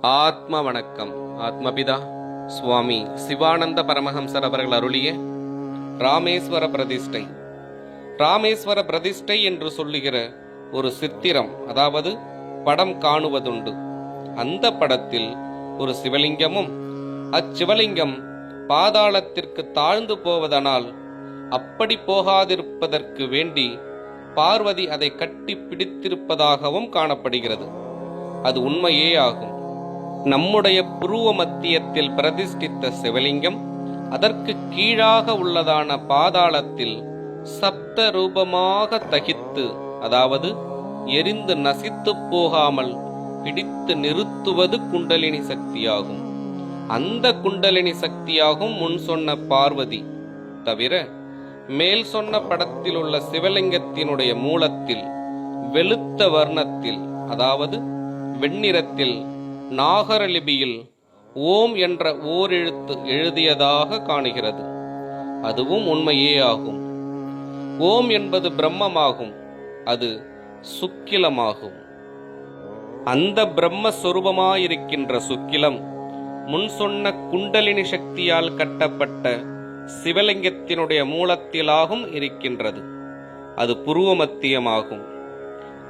ஆத்ம வணக்கம். ஆத்மபிதா சுவாமி சிவானந்த பரமஹம்சர் அவர்கள் அருளிய ராமேஸ்வர பிரதிஷ்டை. ராமேஸ்வர பிரதிஷ்டை என்று சொல்லுகிற ஒரு சித்திரம், அதாவது படம் காணுவதுண்டு. அந்த படத்தில் ஒரு சிவலிங்கமும், அச்சிவலிங்கம் பாதாளத்திற்கு தாழ்ந்து போவதனால் அப்படி போகாதிருப்பதற்கு வேண்டி பார்வதி அதை கட்டி பிடித்திருப்பதாகவும் காணப்படுகிறது. அது உண்மையே ஆகும். நம்முடைய புருவ மத்தியத்தில் பிரதிஷ்டித்த சிவலிங்கம் அதற்கு கீழாக உள்ளதான பாதாளத்தில் சப்த ரூபமாக தகித்து, அதாவது எரிந்து நசித்து போகாமல் பிடித்து நிறுத்துவது குண்டலினி சக்தியாகும். அந்த குண்டலினி சக்தியாகும் முன் சொன்ன பார்வதி. தவிர மேல் சொன்ன படத்தில் உள்ள சிவலிங்கத்தினுடைய மூலத்தில் வெளுத்த வர்ணத்தில், அதாவது வெண்ணிறத்தில் நாகரலிபியில் ஓம் என்ற ஓரெழுத்து எழுதியதாக காணுகிறது. அதுவும் உண்மையே ஆகும். ஓம் என்பது பிரம்மமாகும். அது சுக்கிலமாகும். அந்த பிரம்மஸ்வரூபமாயிருக்கின்ற சுக்கிலம் முன் சொன்ன குண்டலினி சக்தியால் கட்டப்பட்ட சிவலிங்கத்தினுடைய மூலத்திலாகும் இருக்கின்றது. அது புருவ மத்தியமாகும்.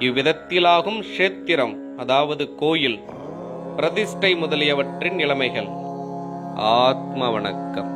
இவ்விதத்திலாகும் க்ஷேத்திரம், அதாவது கோயில், பிரதிஷ்டை முதலியவற்றின் நிலைமைகள். ஆத்ம வணக்கம்.